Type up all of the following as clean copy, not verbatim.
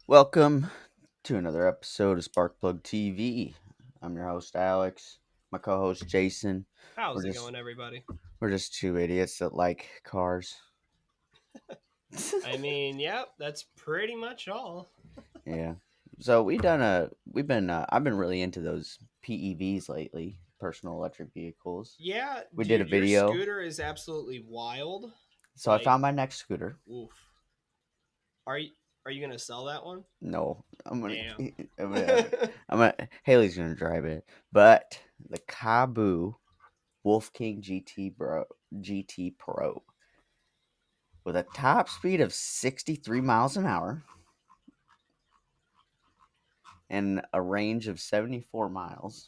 Welcome to another episode of Sparkplug TV. I'm your host Alex, my co-host Jason. How's We're it just going, everybody? we're just two idiots that like cars. I mean, yep, that's pretty much all. Yeah. So we've been I've been really into those PEVs lately, personal electric vehicles. Yeah, We did a dude, your video. scooter is absolutely wild. So I Like, found my next scooter. oof. Are you are you gonna sell that one? No, I'm gonna Damn. I'm gonna I'm gonna Haley's gonna drive it. But the Kabu Wolf King GT Pro with a top speed of 63 miles an hour and a range of 74 miles.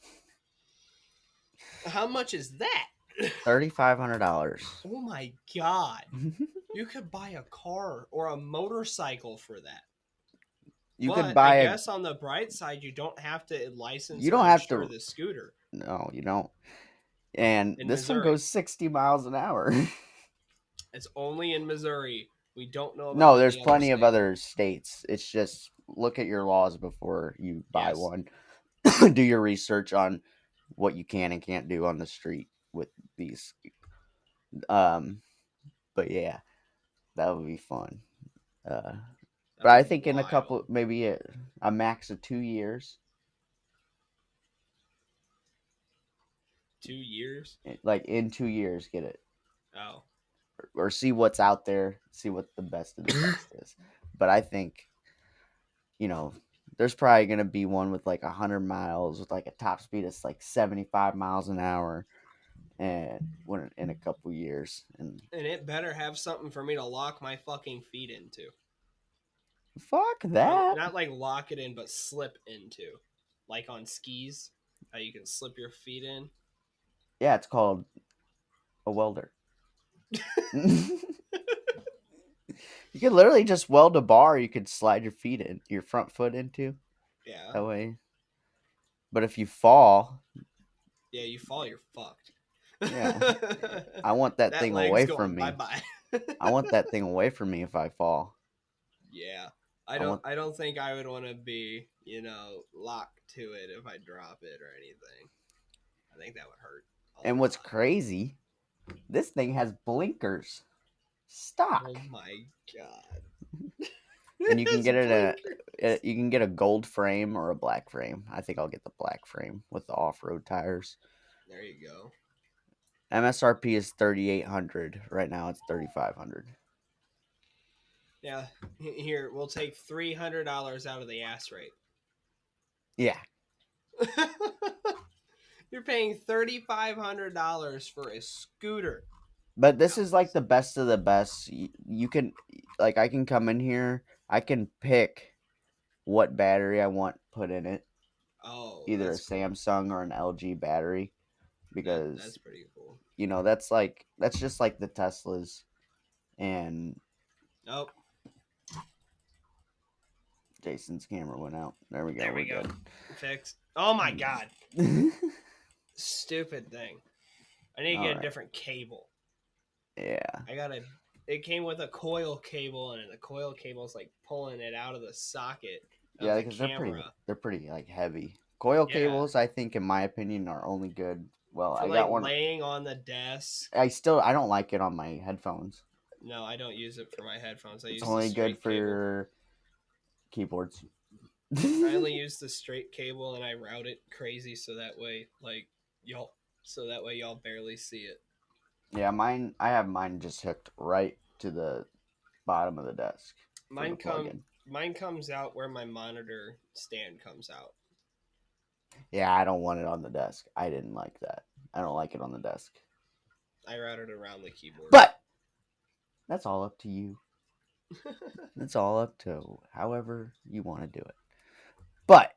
How much is that? $3,500. Oh my god. You could buy a car or a motorcycle for that. You could But I buy a. guess on the bright side, you don't have to license You or don't have insure to. the scooter No, you don't. And in this one Missouri. goes 60 miles an hour. It's only in Missouri. We don't know about No, there's any other plenty of state. other states. It's just look at your laws before you buy Yes. one. Do your research on what you can and can't do on the street with these. Um, but yeah, that would be fun. Uh, That but I was think in a wild. couple, maybe a max of 2 years, 2 years? like in 2 years, get it Oh. or see what's out there, see what the best of the best is. But I think you know, there's probably gonna be one with like 100 miles with like a top speed of like 75 miles an hour, and when in a couple years, and And it better have something for me to lock my fucking feet into. fuck Or that. not like lock it in, but slip into. Like on skis, how you can slip your feet in. Yeah, it's called a welder. You could literally just weld a bar. You could slide your front foot into Yeah. that way. But if you fall, Yeah, you fall, you're fucked. yeah, I want that That thing leg's away going from bye me. bye. I want that thing away from me if I fall. Yeah. I I don't want, I don't think I would want to be, locked to it if I drop it or anything. I think that would hurt a and what's lot. crazy, this thing has blinkers, Oh stock, my god. and It you can has get it blinkers. you can get a gold frame or a black frame. I think I'll get the black frame with the off-road tires. There you go. MSRP is 3,800. Right now it's 3,500. Yeah, here we'll take $300 out of the ass rate. Yeah, You're paying $3,500 for a scooter. but this is like Alex. the best of the best. You can like I can come in here. I can pick what battery I want put in it, Oh, either a that's cool. Samsung or an LG battery, That's because pretty cool. that's just like the Teslas. And Oh, Jason's camera went out. There we go. there We're we go. good. Fixed. Oh my god. Stupid thing. I need to All get a right. different cable. Yeah. I got a. It came with a coil cable, and the coil cable is like pulling it out of the socket of Yeah, the because camera. they're pretty like heavy. Coil Yeah, cables, I think, in my opinion, are only good. Well, for I like got one. laying on the desk. I don't like it on my headphones. No, I don't use it for my headphones. I It's use the only good straight for cable. your keyboards. I only use the straight cable and I route it crazy so that way y'all barely see it. Yeah, mine. I have mine just hooked right to the bottom of the desk for the Mine come plug-in. mine comes out where my monitor stand comes out. Yeah, I don't want it on the desk. I didn't like that. I don't like it on the desk. I route it around the keyboard. But that's all up to you. It's all up to however you want to do it. But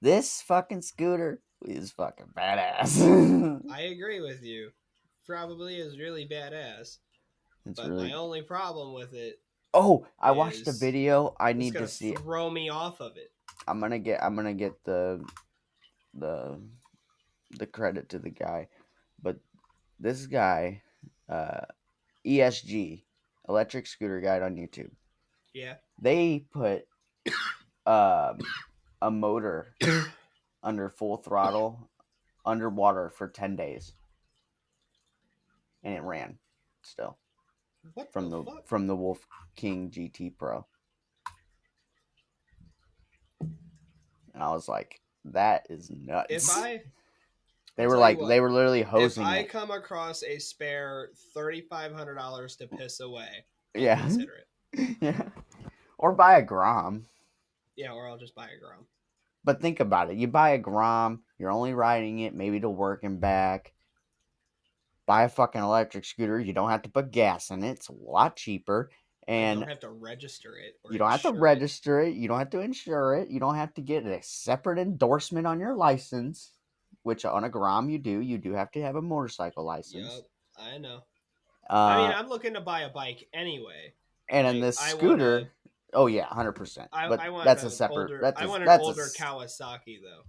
this fucking scooter is fucking badass. I agree with you. Probably is really badass, It's but my really. only problem with it Oh, I watched a is video. I it's need to gonna see. throw me off of it. I'm gonna get the the credit to the guy, but this guy, uh, ESG, Electric Scooter Guide on YouTube. Yeah. They put a motor under full throttle underwater for 10 days, and it ran still What from the the fuck? from the Wolf King GT Pro. And I was like, that is If nuts. I'll tell you They what, were literally if hosing I it. come across a spare $3,500 to piss away, I'll Yeah. consider it. Yeah. Or buy a Grom. Yeah, or I'll just buy a Grom. But think about it. You buy a Grom, you're only riding it maybe to work and back. Buy a fucking electric scooter. You don't have to put gas in it. It's a lot cheaper. I And don't have to register it or you don't have to insure it. register it. You don't have to insure it. You don't have to get a separate endorsement on your license, which on a Grom you do. You do have to have a motorcycle license. Yup, I know. I mean, Uh, I'm looking to buy a bike anyway. and in Like, this scooter, oh yeah, 100%. But I want that's a an separate. older, I want an That's a. older Kawasaki though.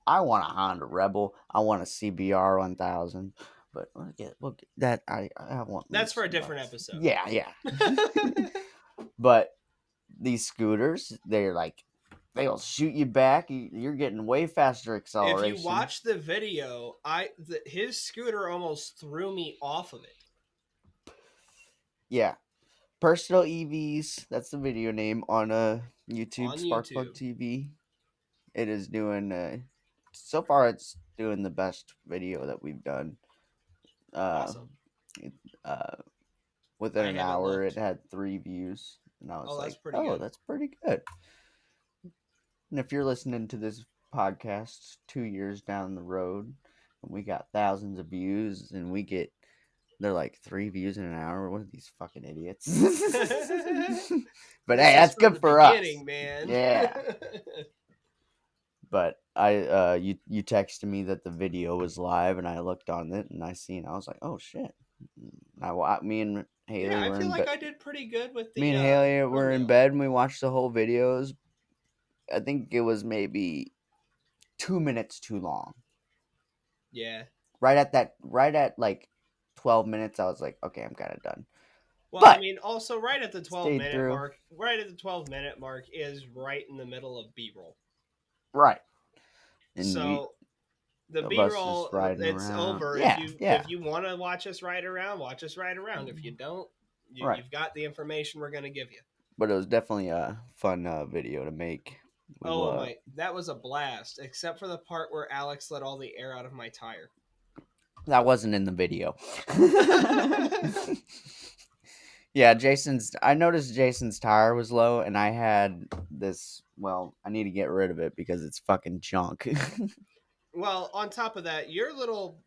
I want a Honda Rebel. I want a CBR 1000. But we'll get that. I want me That's for a some different bikes. episode. Yeah, yeah. But these scooters, they're like, they'll shoot you back. You're getting way faster If you acceleration. watch the video, his scooter almost threw me off of it. Yeah. Personal EVs. That's the video name on YouTube, On Sparkplug YouTube. TV. It is doing. So far, it's doing the best video that we've done. Uh, Awesome. it, uh, Within I an haven't hour, it looked. had 3 views, and I was Oh, that's like, pretty "Oh, good. that's pretty good." And if you're listening to this podcast 2 years down the road, and we got thousands of views, and they're like 3 views in an hour. What are these fucking idiots? But This hey, is that's from good the for us. beginning, man. Yeah. But you texted me that the video was live, and I looked on it, and I was like, oh shit. Me and Yeah, Haley I were feel in like bed. I did pretty good with Me the and Haley were in thumbnail. bed, and we watched the whole videos. I think it was maybe 2 minutes too long. Yeah. Right at like 12 minutes, I was like, okay, I'm kind of done. Well, I But mean, also right at the 12 stayed minute through. mark, right at the 12-minute mark is right in the middle of B-roll. Right. And we So the of us B-roll, just riding it's around. over. Yeah, yeah. If you want to watch us ride around, watch us ride around. If you don't, Right. you've got the information we're going to give you. But it was definitely a fun video to make. We Oh my, that was a blast, except for the part where Alex let all the air out of my tire. That wasn't in the video. Yeah, I noticed Jason's tire was low, and I had this. Well, I need to get rid of it because it's fucking junk. Well, on top of that, your little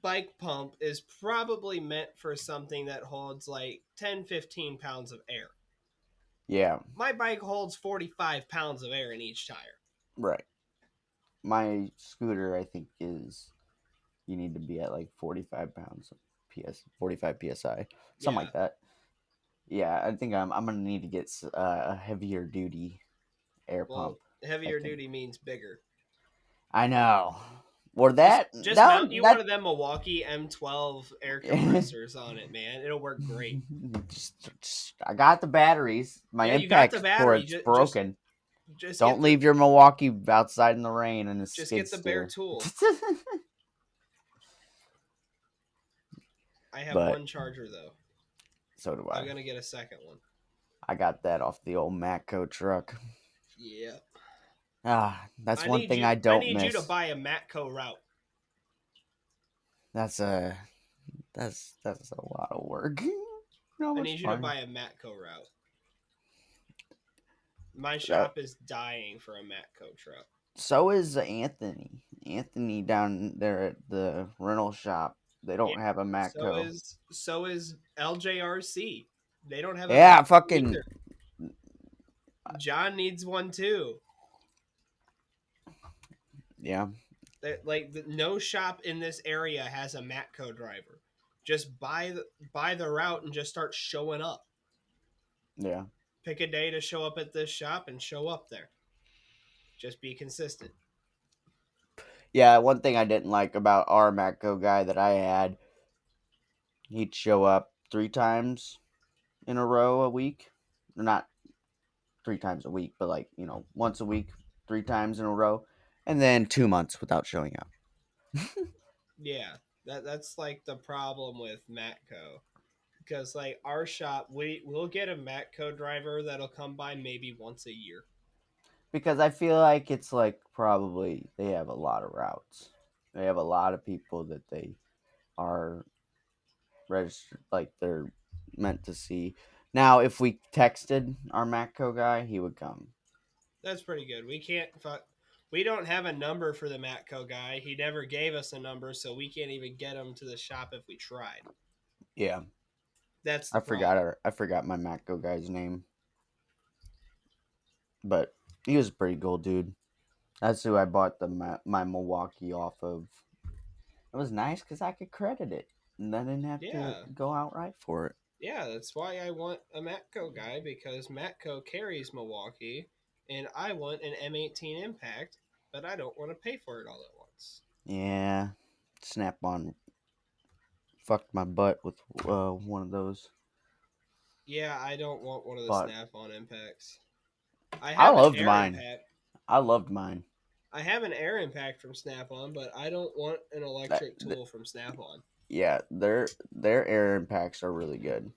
bike pump is probably meant for something that holds like 10, 15 pounds of air. Yeah, My bike holds 45 pounds of air in each tire. right. My scooter, I think, you need to be at like 45 pounds, 45 psi, something Yeah. like that. Yeah, I think I'm gonna need to get a heavier duty air pump. Well, I heavier think. duty means bigger. I know. Or Just mount you one that of them Milwaukee M12 air compressors on it, man. It'll work great. I got the batteries. My Yeah, you got the impact battery. cord's broken. Just Don't get the leave your Milwaukee outside in the rain and a just skid get the bare steer. tool. I have But one charger though. so do I'm I. gonna get a second one. I got that off the old Matco truck. Yeah. That's one thing I I don't need you to miss. buy a Matco route. That's a that's a lot of work. How I much need you to money? buy a Matco route. My That shop is dying for a Matco truck. So is Anthony. Anthony down there at the rental shop. They Yeah. don't have a Matco. So is LJRC. They don't have a Yeah, Matco fucking either. John needs one too. yeah. No shop in this area has a Matco driver. Just buy the route and just start showing up. Yeah. Pick a day to show up at this shop and show up there. Just be consistent. Yeah, one thing I didn't like about our Matco guy that I had, he'd show up 3 times in a row a week. Not 3 times a week, but like, once a week, 3 times in a row, and then 2 months without showing up. Yeah, that's like the problem with Matco. Because like our shop, we'll get a Matco driver that'll come by maybe once a year. Because I feel like it's like probably they have a lot of routes. They have a lot of people that they are registered, like they're meant to see. Now, if we texted our Matco guy, he would come. That's pretty good. We don't have a number for the Matco guy. He never gave us a number, so we can't even get him to the shop if we tried. Yeah, That's the I forgot problem. our, I forgot my Matco guy's name, but he was a pretty cool dude. That's who I bought my Milwaukee off of. It was nice because I could credit it, and I didn't have to Yeah. go outright for it. Yeah, that's why I want a Matco guy because Matco carries Milwaukee and I want an M18 Impact, but I don't want to pay for it all at once. Yeah, Snap on fucked my butt with one of those. Yeah, I don't want one of the But Snap on Impacts. I I have an loved Air mine. Impact. I loved mine. I have an Air Impact from Snap on, but I don't want an That, electric tool from Snap on. yeah, their air impacts are really good.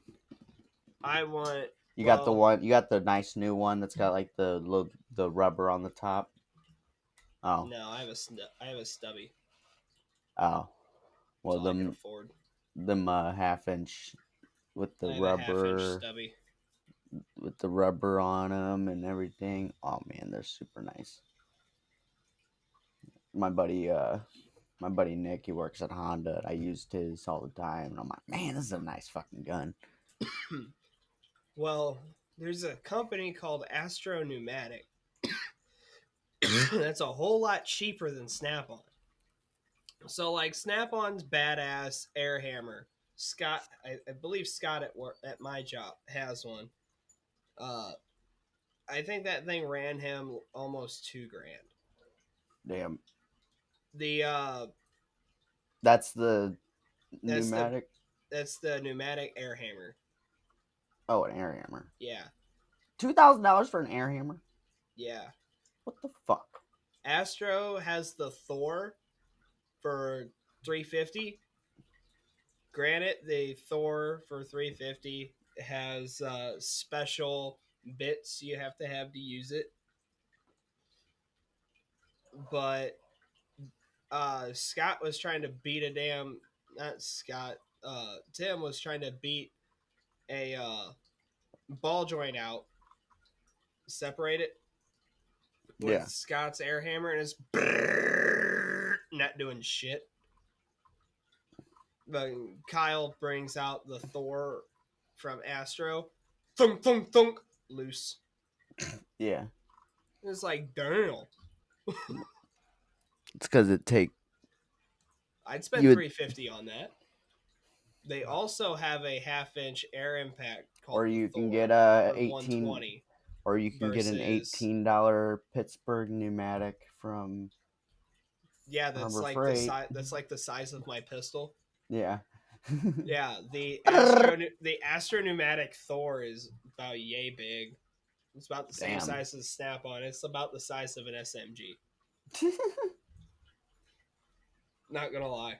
I want, You got the well, one. You got the nice new one that's got like the rubber on the top. Oh, no, I have a stubby. oh. That's Well, all I can them afford. them 1/2 inch with the I have a half-inch rubber stubby. on them and everything. Oh man, they're super nice. My buddy, my buddy Nick, he works at Honda. I used his all the time, and I'm like, man, this is a nice fucking gun. Well, there's a company called Astro Pneumatic that's a whole lot cheaper than Snap on. So like Snap on's badass air hammer. Scott, I believe Scott at my job has one. Uh, I think that thing ran him almost 2 grand. Damn, The that's the that's the pneumatic. that's the pneumatic air hammer. Oh, an air hammer. Yeah, $2,000 for an air hammer. yeah. What the fuck? Astro has the Thor for 350. Granted, the Thor for 350 has special bits you have to use it, but Scott was trying to beat a damn not Scott. Tim was trying to beat a ball joint out, separate it with Yeah, Scott's air hammer, and it's not doing shit. But Kyle brings out the Thor from Astro, thunk thunk thunk, loose. yeah. It's like damn. It's because it take I'd spend you would, 350 on that. They also have a half-inch air impact or called the you can get Thor a for 18, 120 or you can get an versus $18 Pittsburgh pneumatic from yeah, Harbor Freight. that's like the size of my pistol. Yeah. Yeah, the Astro pneumatic Thor is about yay big. It's about the same Damn. size as Snap on. It's about the size of an SMG. Not gonna lie.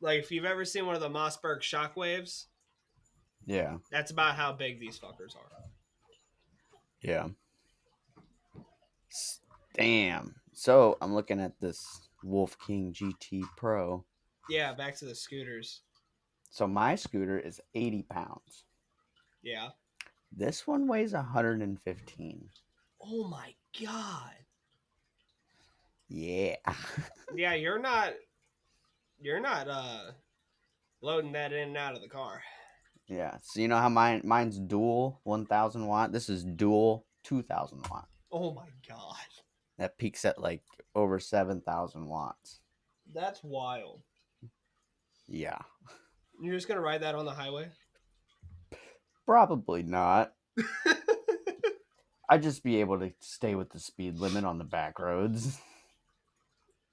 Like if you've ever seen one of the Mossberg shockwaves, Yeah. that's about how big these fuckers are. Yeah. Damn. So I'm looking at this Wolf King GT Pro. Yeah, back to the scooters. So my scooter is 80 pounds. Yeah. This one weighs 115. Oh my god. Yeah. Yeah, you're not loading that in and out of the car. Yeah. So you know how mine's dual 1000 watt? This is dual 2000 watt. Oh my god. That peaks at like over 7,000 watts. That's wild. Yeah. You're just gonna ride that on the highway? Probably not. I'd just be able to stay with the speed limit on the back roads.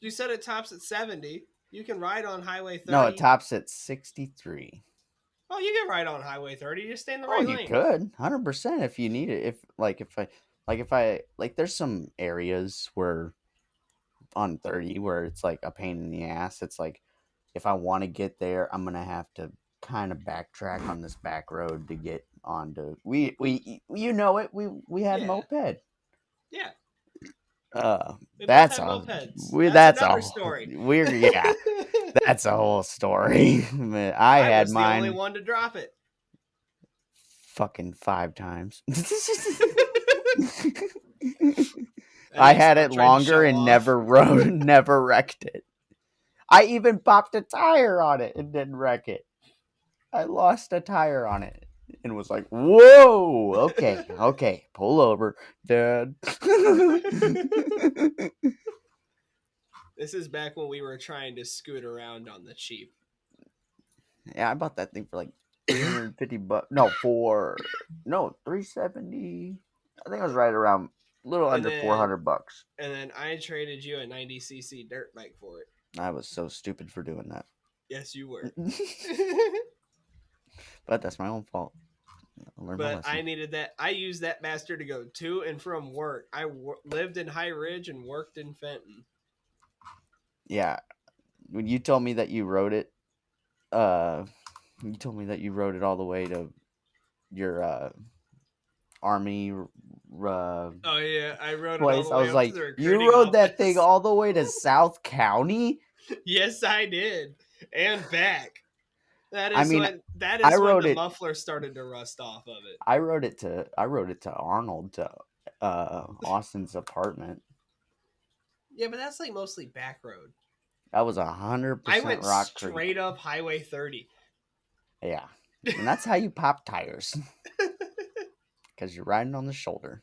You said it tops at 70. You can ride on Highway No, it 30. tops at 63. Oh, you can ride on Highway 30. You stay in the Oh, right you lane. could 100% if you need it. If I Like if I like, there's some areas where on 30 where it's like a pain in the ass. It's like if I want to get there, I'm gonna have to kind of backtrack on this back road to get onto. We you know it. We had Yeah, moped. yeah. Uh, We both that's have a mopeds. we. That's That's another a story. we're yeah. That's a whole story. Man, I I had was the only mine one to drop it. fucking 5 times. And I they had still it tried to longer show and off. never rode, never wrecked it. I even popped a tire on it and didn't wreck it. I lost a tire on it and was like, "Whoa, okay, pull over, Dad." This is back when we were trying to scoot around on the cheap. Yeah, I bought that thing for like $350. No, no, 370. I think I was right around a little And under then $400. and then I traded you a 90cc dirt bike for it. I was so stupid for doing that. Yes, you were. But that's my own fault. I learned my But I lesson. needed that. I used that bastard to go to and from work. I lived in High Ridge and worked in Fenton. Yeah, when you told me that you wrote it, uh, you told me that you wrote it all the way to your army Oh yeah, I rode it all place. the I way was up to like, the you recruiting rode that thing office. all the way to South County? Yes, I did, and back. That I is mean, when that I is when wrote the it. muffler started to rust off of it. I wrote it to Arnold, to Austin's apartment. Yeah, but that's like mostly back road. That was I 100% went Rock Creek. straight up Highway 30. Yeah, and that's how you pop tires, because you're riding on the shoulder.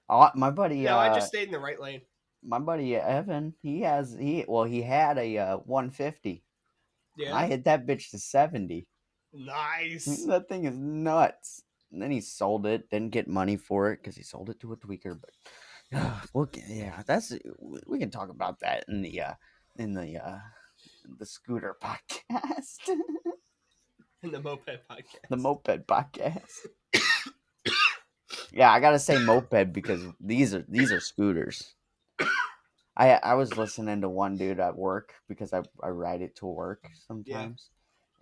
My buddy, No, I just stayed in the right lane. Evan, he had a 150. I Yeah, hit that bitch to 70. nice. That thing is nuts. And then he sold it, didn't get money for it because he sold it to a tweaker. But yeah, we can talk about that in the scooter podcast, In the moped the podcast. moped podcast. Yeah, I gotta say moped because these are scooters. I was listening to one dude at work because I ride it to work Yeah. sometimes,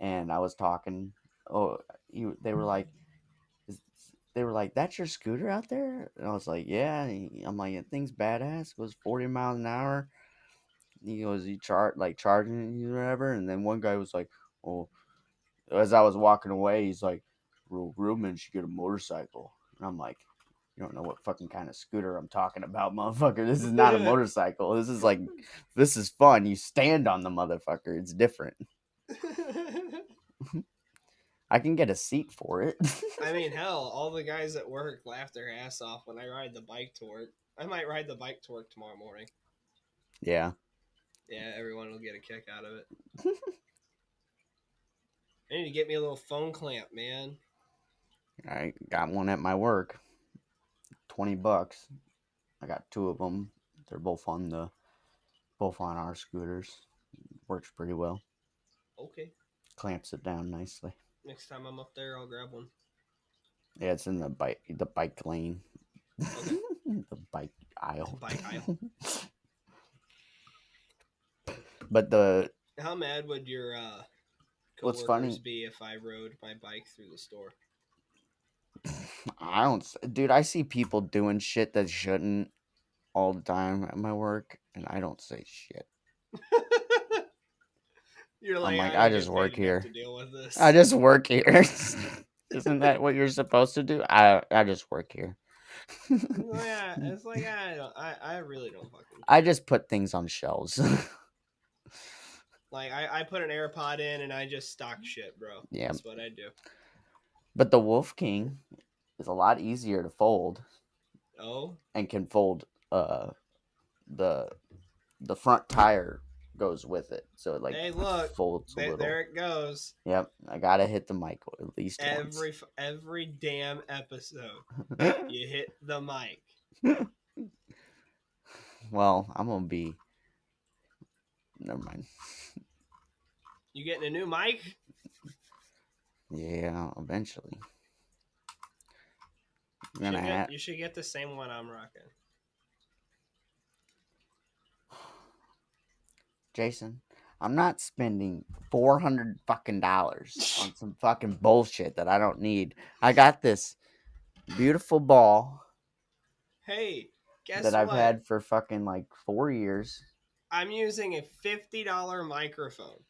and I was talking. Oh, they were like, is- they were like, "That's your scooter out there?" And I was like, "Yeah." I'm like, "That thing's badass. It goes 40 miles an hour." He goes, "You charging it or whatever?" And then one guy was like, "Oh," as I was walking away, he's like, "Real men should get a motorcycle." And I'm like, "You don't know what fucking kind of scooter I'm talking about, motherfucker. This is not a motorcycle. This is fun. You stand on the motherfucker. It's different. I can get a seat for it." I mean, hell, all the guys at work laugh their ass off when I ride the bike to work. I might ride the bike to work tomorrow morning. Yeah. Yeah, everyone will get a kick out of it. I need to get me a little phone clamp, man. I got one at my work. $20. I got two of them. They're both on our scooters. Works pretty well. Okay. Clamps it down nicely. Next time I'm up there, I'll grab one. Yeah, it's in the bike lane. Okay. The bike aisle. Bike aisle. But the How mad would your what's coworkers funny, be if I rode my bike through the store? I don't, dude. I see people doing shit that shouldn't all the time at my work, and I don't say shit. You're I'm like, like, I I don't just get paid work enough to here. deal with I this. just work here. Isn't that what you're supposed to do? I just work here. Yeah, it's like I really don't fucking I care. just put things on shelves. Like I put an AirPod in and I just stock shit, bro. Yeah, That's what I do. but the Wolf King is a lot easier to fold Oh, and can fold. The the front tire goes with it, so it like hey, look, folds a there little. it goes. Yep, I gotta hit the mic at least once. Every damn episode, you hit the mic. Well, I'm gonna be. Never mind. You getting a new mic? Yeah, eventually. You should get the same one I'm rocking. Jason, I'm not spending $400 fucking dollars on some fucking bullshit that I don't need. I got this beautiful ball Hey, that guess I've what? had for fucking like 4 years. I'm using a $50 microphone.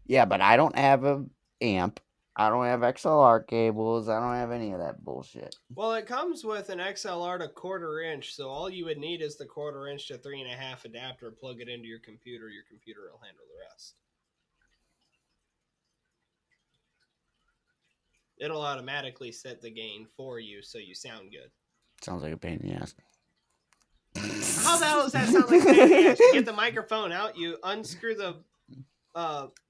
Yeah, but I don't have a amp. I don't have XLR cables. I don't have any of that bullshit. Well, it comes with an XLR to 1/4 inch, so all you would need is the 1/4 inch to 3.5 adapter. Plug it into your computer. Your computer will handle the rest. It'll automatically set the gain for you, so you sound good. Sounds like a pain in the ass. How the hell does that sound like a pain in the ass? You get the microphone out, you unscrew the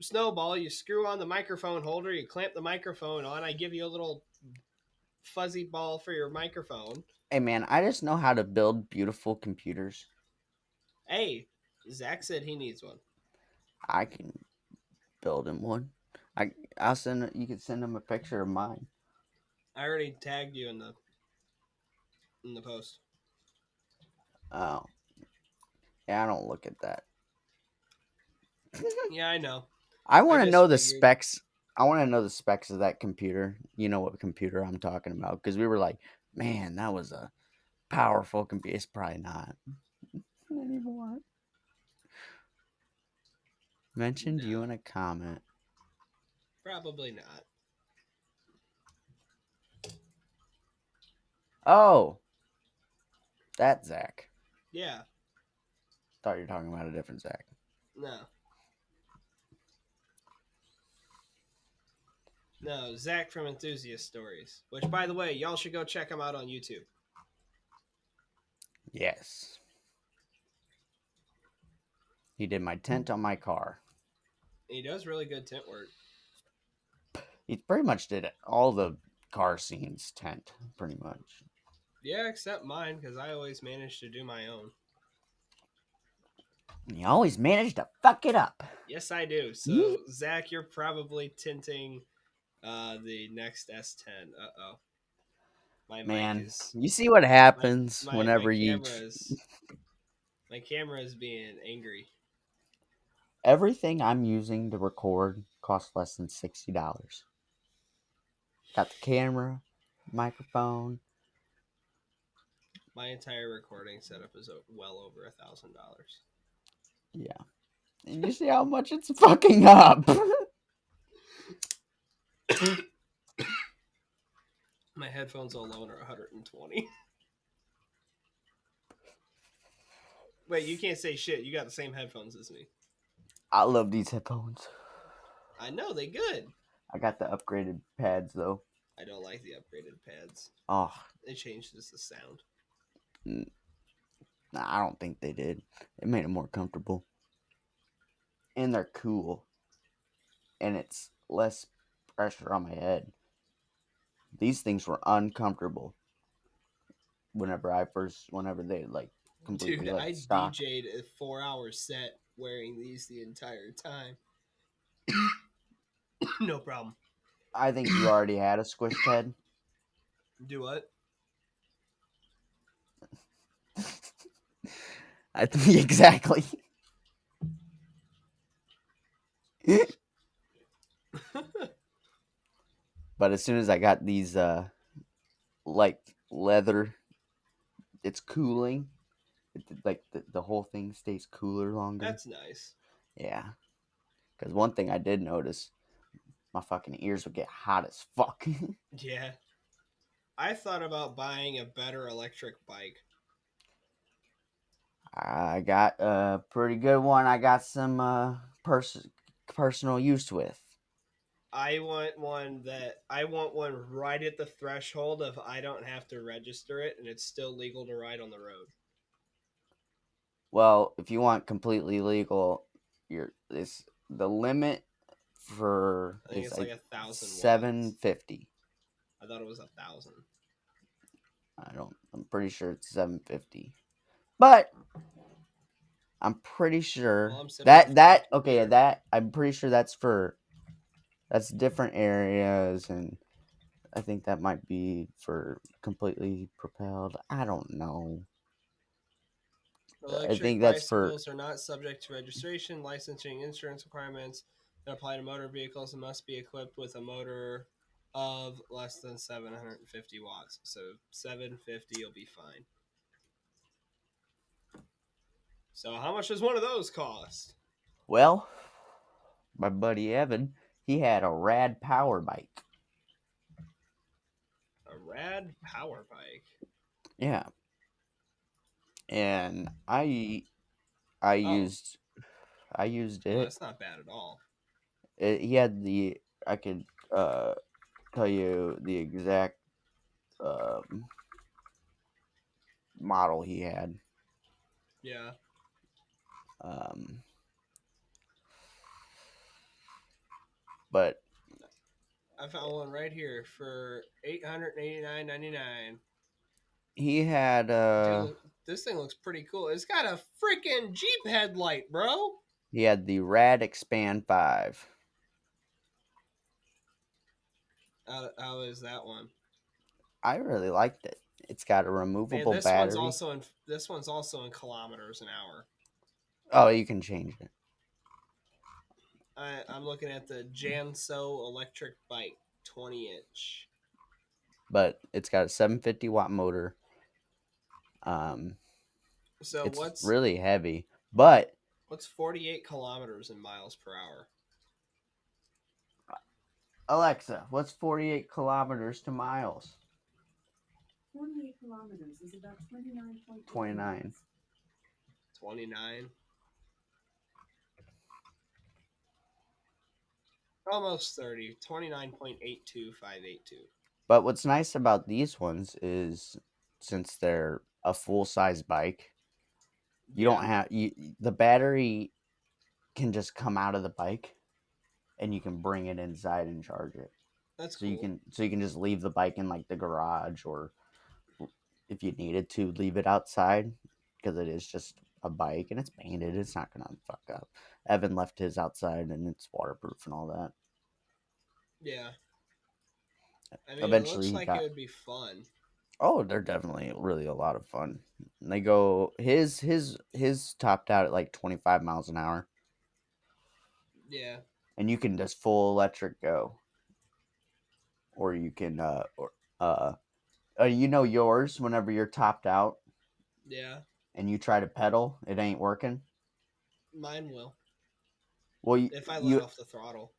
snowball, you screw on the microphone holder, you clamp the microphone on. I give you a little fuzzy ball for your microphone. Hey man, I just know how to build beautiful computers. Hey, Zach said he needs one. I can build him one. I'll send. You can send him a picture of mine. I already tagged you in the post. Oh, yeah. I don't look at that. Yeah, I know. I I want to just know the figured. specs. I want to know the specs of that computer. You know what computer I'm talking about? Because we were like, man, that was a powerful computer. It's probably not anymore. Mentioned you No, in a comment. probably not. Oh, that Zach. Yeah, Thought you were talking about a different Zach. no. No, Zach from Enthusiast Stories. Which, by the way, y'all should go check him out on YouTube. Yes. He did my tent on my car. He does really good tent work. He pretty much did all the car scenes tent, pretty much. Yeah, except mine, because I always manage to do my own. And he always managed to fuck it up. Yes, I do. So, Zach, you're probably tinting the next S10. Uh-oh. My mic Man, is... you see what My, happens my whenever you. camera is... My camera is being angry. Everything I'm using to record costs less than $60. Got the camera, microphone. My entire recording setup is well over $1,000. Yeah. And you see how much it's fucking up. My headphones alone are 120. Wait, you can't say shit. You got the same headphones as me. I love these headphones. I know, they good. I got the upgraded pads though. I don't like the upgraded pads. Oh, It changes the sound. nah, I don't think they did. It made it more comfortable. And they're cool. And it's less pressure on my head. These things were uncomfortable whenever they like completely Dude, like I stock. DJ'd a 4-hour set wearing these the entire time. No problem. I think you already had a squished head. Do what? I think exactly. But as soon as I got these like leather, it's cooling. Like the whole thing stays cooler longer. That's nice. Yeah. Because one thing I did notice, my fucking ears would get hot as fuck. Yeah. I thought about buying a better electric bike. I got a pretty good one. I got some personal use with. I want one right at the threshold of I don't have to register it and it's still legal to ride on the road. Well, if you want completely legal, it's the limit for I think is it's like like 1,000 watts. 750. I thought it was 1,000. I'm pretty sure it's 750. But I'm pretty sure Well, I'm sitting in that front of the okay, computer. I'm pretty sure that's different areas and I think that might be for completely propelled. I don't know. I Electric think that's for. bicycles are not subject to registration, licensing, insurance requirements that apply to motor vehicles and must be equipped with a motor of less than 750 watts. So 750 will be fine. So how much does one of those cost? Well, my buddy Evan, he had a rad power bike. A rad power bike. Yeah, and I Oh, used I used well, it. that's not bad at all. He had the. I could tell you the exact um, model he had. Yeah, Um, but I found one right here for $889.99. he had Dude, look, this thing looks pretty cool. It's got a freaking Jeep headlight, bro. the Rad Expand 5. How is that one? I really liked it. It's got a Man, removable battery. this one's also in kilometers an hour. Oh, you can change it. I'm looking at the Janso electric bike, 20-inch. But it's got a 750-watt motor. Um, So it's really heavy. But what's 48 kilometers in miles per hour? Alexa, what's 48 kilometers to miles? 48 kilometers is about 29.8 29. miles. 29. Almost 30. 29.82582. But what's nice about these ones is since they're a full size bike, you Yeah, don't have the battery can just come out of the bike and you can bring it inside and charge it. that's So you cool. can just leave the bike in like the garage, or if you needed to leave it outside, because it is just a bike and it's painted, it's not gonna fuck up. Evan left his outside and it's waterproof and all that. Yeah. I mean, it Eventually looks he like it got. would be fun. Oh, they're definitely really a lot of fun. They go his topped out at like 25 miles an hour, Yeah, and you can just full electric go, or you can uh yours whenever you're topped out yeah. and you try to pedal, it ain't working. Mine will. Well, If I let off the throttle.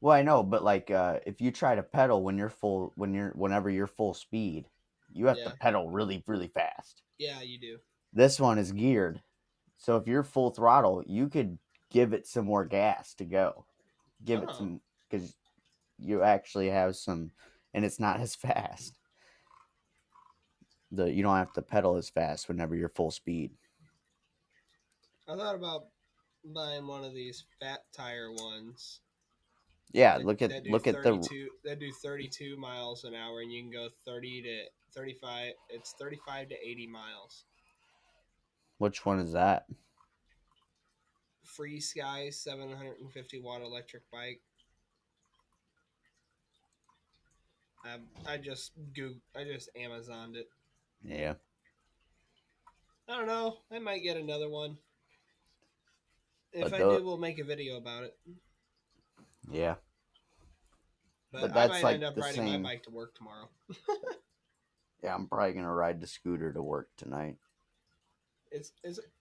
well, I know, but like if you try to pedal whenever you're full speed, you have to Yeah. pedal really really fast. Yeah, you do. This one is geared, so if you're full throttle, you could give it some more gas to go. Give it Oh. some, because you actually have some, and it's not as fast. You don't have to pedal as fast whenever you're full speed. I thought about buying one of these fat tire ones Yeah, that, that do look at the 32 miles an hour, and you can go 30 to 35. It's 35 to 80 miles. which one is that? Free Sky 750-watt electric bike. I just Amazoned it. Yeah, I don't know. I might get another one. If but I do, we'll make a video about it. yeah, But but I that's might end like up the riding my same. bike to work tomorrow. Yeah, I'm probably gonna ride the scooter to work tonight. It's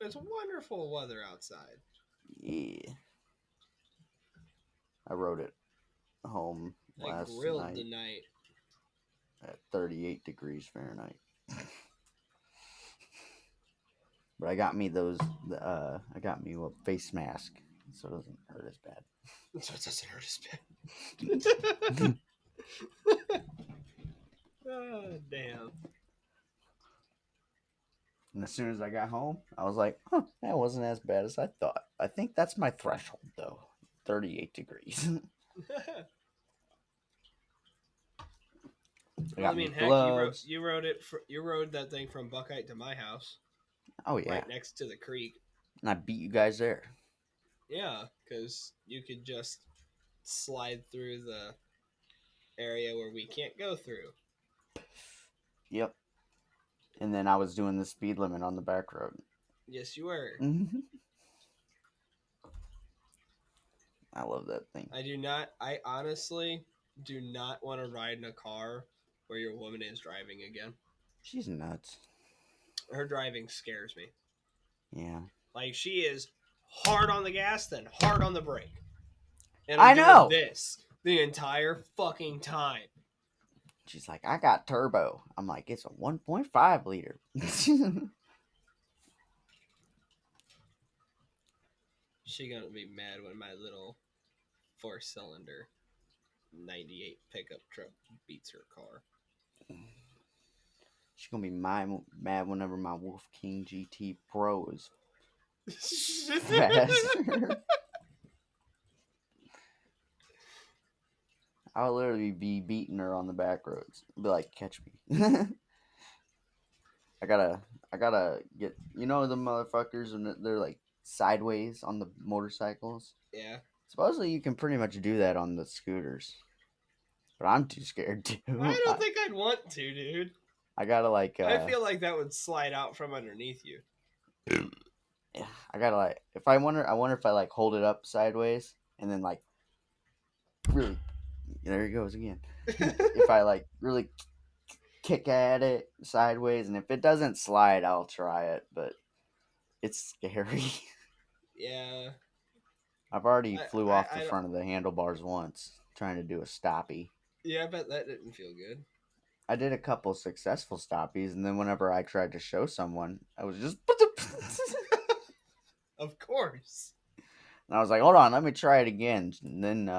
wonderful weather outside. Yeah, I rode it home I last grilled night tonight. at 38 degrees Fahrenheit. But I got me I got me a face mask, so it doesn't hurt as bad. So it doesn't hurt as bad. Oh, damn. And as soon as I got home, I was like, huh, that wasn't as bad as I thought. I think that's my threshold, though. 38 degrees. I Well, I got mean, me heck, gloves. you rode that thing from Buckeye to my house, Oh, yeah. right next to the creek. And I beat you guys there. Yeah, because you could just slide through the area where we can't go through. Yep. And then I was doing the speed limit on the back road. Yes, you were. I love that thing. I honestly do not want to ride in a car where your woman is driving again. She's nuts. Her driving scares me. Yeah. Like, she is hard on the gas, then hard on the brake. And I I'm doing know. this the entire fucking time. She's like, I got turbo. I'm like, it's a 1.5 liter. She gonna be mad when my little 4-cylinder 98 pickup truck beats her car. She's gonna be mad whenever my Wolf King GT Pro is faster. I'll literally be beating her on the back roads. Be like, catch me. I gotta get, the motherfuckers when they're like sideways on the motorcycles. Yeah. Supposedly you can pretty much do that on the scooters, but I'm too scared to. I don't think I'd want to, dude. I gotta like. I feel like that would slide out from underneath you. Yeah, I gotta like. I wonder if I like hold it up sideways and then like really. There he goes again. If I like really kick at it sideways, and if it doesn't slide, I'll try it, but it's scary. Yeah. I've already flew off the I front of the handlebars once trying to do a stoppie. Yeah, I bet that didn't feel good. I did a couple successful stoppies, and then whenever I tried to show someone, I was just. Of course. And I was like, hold on, let me try it again. And then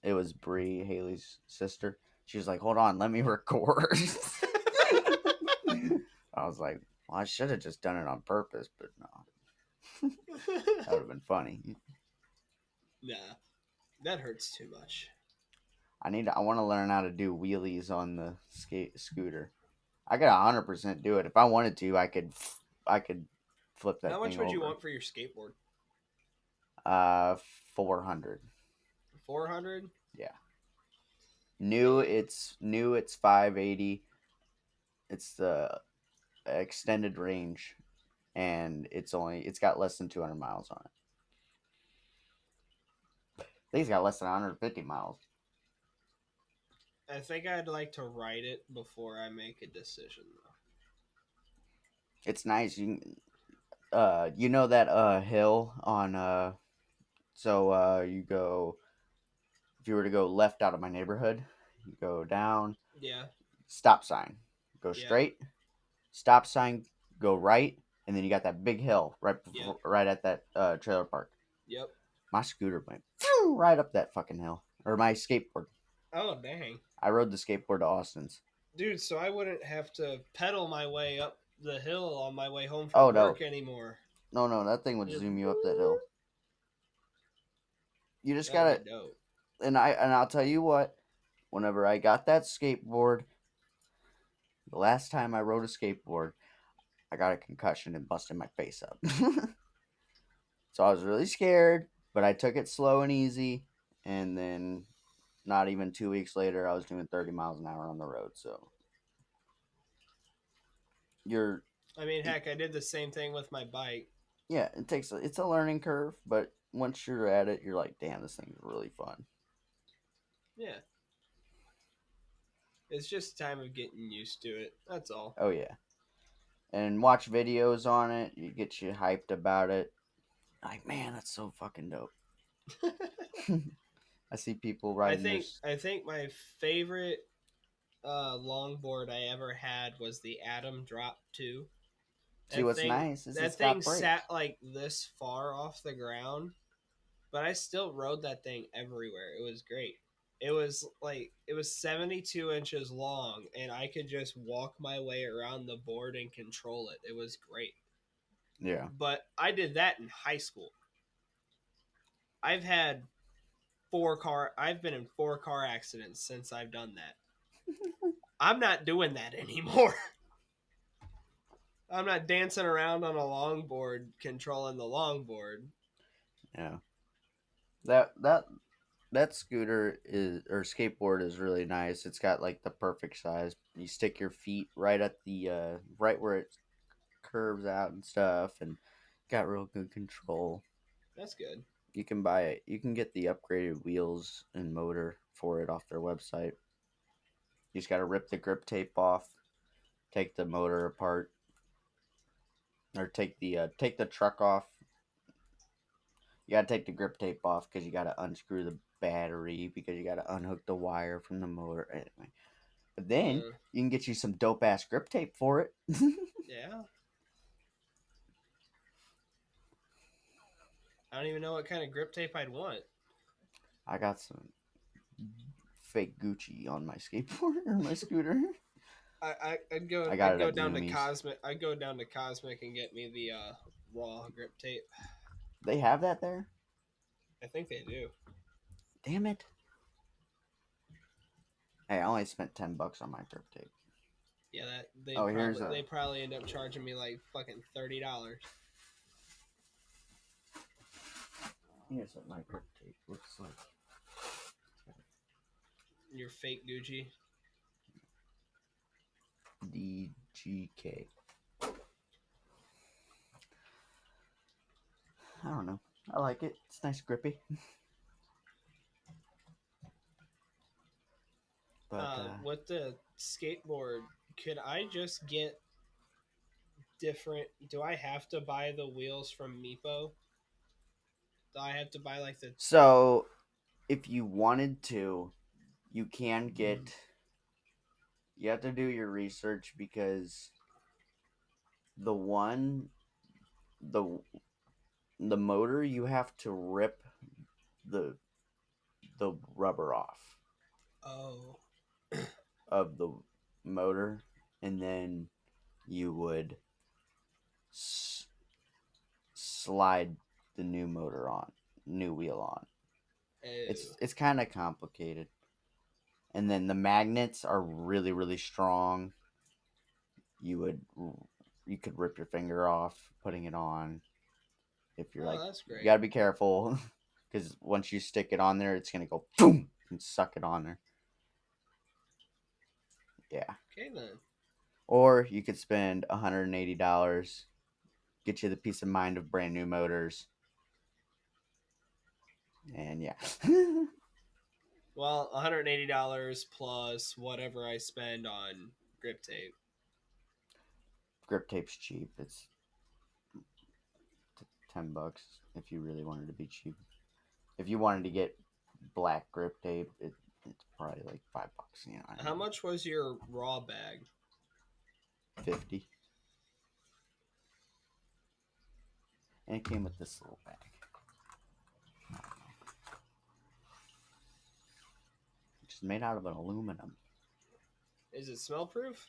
it was Bree, Haley's sister. She was like, hold on, let me record. I was like, well, I should have just done it on purpose, but no. That would have been funny. Nah, that hurts too much. I want to learn how to do wheelies on the scooter. I could 100% do it. If I wanted to, I could flip that thing over. How much would you want for your skateboard? 400. 400? Yeah. New, it's 580. It's the extended range, and it's got less than 200 miles on it. I think it's got less than 150 miles. I think I'd like to ride it before I make a decision, though. It's nice. You know that hill on you go, if you were to go left out of my neighborhood, you go down. Yeah. Stop sign. Go Yeah. straight. Stop sign. Go right, and then you got that big hill right at that trailer park. Yep. My scooter went right up that fucking hill, or my skateboard. Oh, dang. I rode the skateboard to Austin's. Dude, so I wouldn't have to pedal my way up the hill on my way home from work anymore. No, that thing would zoom you up that hill. You just That'd gotta, be dope. and I'll tell you what. Whenever I got that skateboard, the last time I rode a skateboard, I got a concussion and busted my face up. So I was really scared, but I took it slow and easy, and then not even 2 weeks later, I was doing 30 miles an hour on the road. So I mean, heck, I did the same thing with my bike. Yeah, it's a learning curve, but once you're at it, you're like, damn, this thing's really fun. Yeah. It's just a time of getting used to it. That's all. Oh yeah. And watch videos on it, you get you hyped about it. Like, man, that's so fucking dope. I see people riding I think my favorite longboard I ever had was the Atom Drop 2. See, what's nice is that thing sat like this far off the ground, but I still rode that thing everywhere. It was great. It was 72 inches long, and I could just walk my way around the board and control it. It was great. Yeah. But I did that in high school. I've been in 4 car accidents since I've done that. I'm not doing that anymore. I'm not dancing around on a longboard controlling the longboard. Yeah. That that scooter is or skateboard is really nice. It's got like the perfect size. You stick your feet right at the right where it curves out and stuff, and got real good control. That's good. You can buy it. You can get the upgraded wheels and motor for it off their website. You just got to rip the grip tape off, take the motor apart, or take the truck off. You got to take the grip tape off because you got to unscrew the battery because you got to unhook the wire from the motor. Anyway, but then you can get you some dope ass grip tape for it. Yeah. I don't even know what kind of grip tape I'd want. I got some fake Gucci on my skateboard or my scooter. I'd go I got I'd it go at down to Loomies. Cosmic. I'd go down to Cosmic and get me the raw grip tape. They have that there? I think they do. Damn it. Hey, I only spent $10 on my grip tape. Yeah, that they Oh, probably they probably end up charging me like fucking $30. Here's what my grip tape looks like. Your fake Gucci. DGK. I don't know. I like it. It's nice grippy. But With the skateboard, could I just get different? Do I have to buy the wheels from Meepo? Do I have to buy like the? so if you wanted to, you can get. You have to do your research because the one, the the motor, you have to rip the the rubber off Oh, of the motor, and then you would slide the new wheel on. It's kind of complicated, and then the magnets are really strong. You could rip your finger off putting it on if you're that's great. you gotta be careful because once you stick it on there, it's gonna go boom and suck it on there. Yeah. Okay then. Or you could spend $180, get you the peace of mind of brand new motors, and yeah. Well, $180 plus whatever I spend on grip tape. Grip tape's cheap. It's $10 if you really wanted to be cheap. If you wanted to get black grip tape, it's probably like $5. You know, How much was your raw bag? 50. And it came with this little bag. Which is made out of an aluminum. Is it smell proof?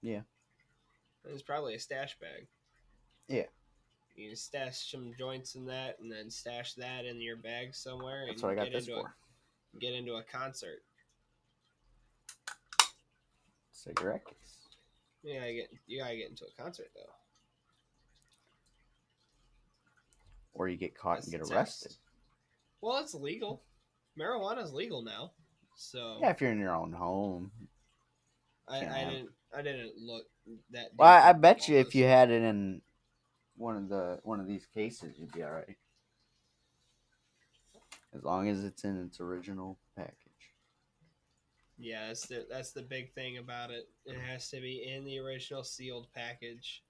Yeah. It's probably a stash bag. Yeah. You can stash some joints in that, and then stash that in your bag somewhere. That's and what I got this for. Get into a concert. Cigarette case. You gotta get into a concert though. Or you get caught and get arrested. Well, it's legal. Marijuana's legal now. So yeah, if you're in your own home. I didn't look that. Well, I bet you if you had it in one of these cases, you'd be all right. As long as it's in its original package. Yeah, that's the big thing about it. It has to be in the original sealed package.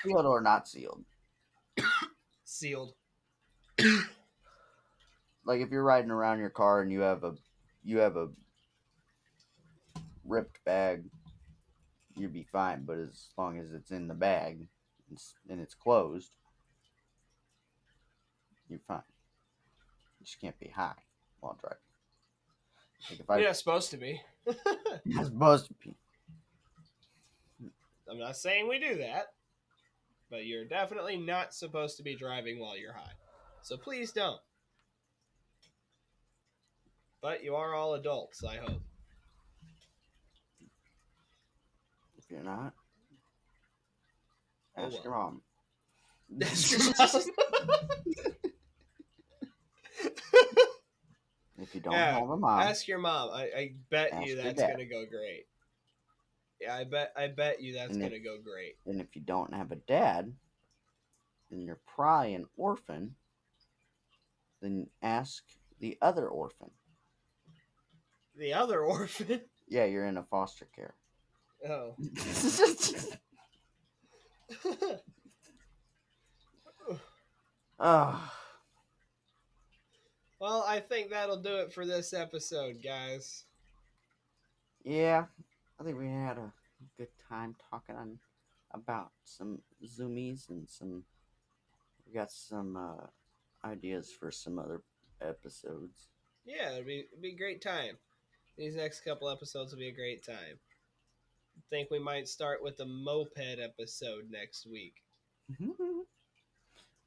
Sealed or not sealed? Sealed. Like if you're riding around your car and you have a ripped bag, you'd be fine. But as long as it's in the bag and it's closed, you're fine. You just can't be high while driving. Like you're not supposed to be. You're supposed to be. I'm not saying we do that, but you're definitely not supposed to be driving while you're high. So please don't. But you are all adults, I hope. If you're not, ask your mom. Ask your mom. you don't Yeah, have a mom, ask your mom. I bet you ask your that's dad. gonna go great. Yeah, I bet you that's And if gonna go great. and if you don't have a dad, then you're probably an orphan. Then ask the other orphan. The other orphan. Yeah, you're in a foster care. Oh. Oh, Well, I think that'll do it for this episode, guys. yeah. I think we had a good time talking on about some zoomies and some. We got some ideas for some other episodes. Yeah, it'd be a great time. These next couple episodes will be a great time. I think we might start with the moped episode next week. Do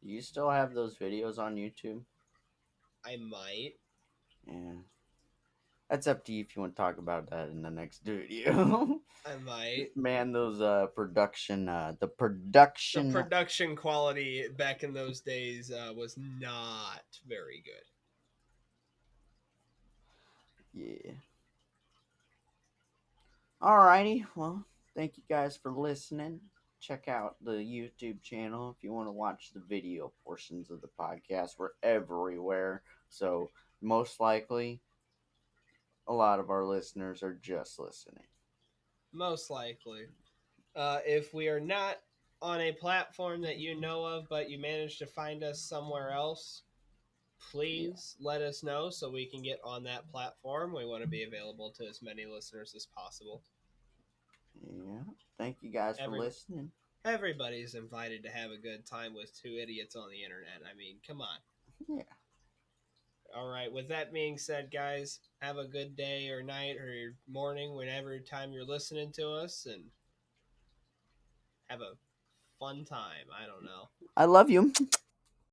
you still have those videos on YouTube? I might. Yeah. That's up to you if you want to talk about that in the next video. I might. Man, those production the The production production quality back in those days was not very good. yeah. Alrighty, well, thank you guys for listening. Check out the YouTube channel if you want to watch the video portions of the podcast. We're everywhere, so most likely a lot of our listeners are just listening. Most likely. If we are not on a platform that you know of, but you manage to find us somewhere else, Yeah. please let us know so we can get on that platform. We want to be available to as many listeners as possible. Yeah. Thank you guys for Every listening. Everybody's invited to have a good time with two idiots on the internet. I mean, come on. Yeah. All right. With that being said, guys, have a good day or night or morning, whenever time you're listening to us, and have a fun time. I don't know. I love you.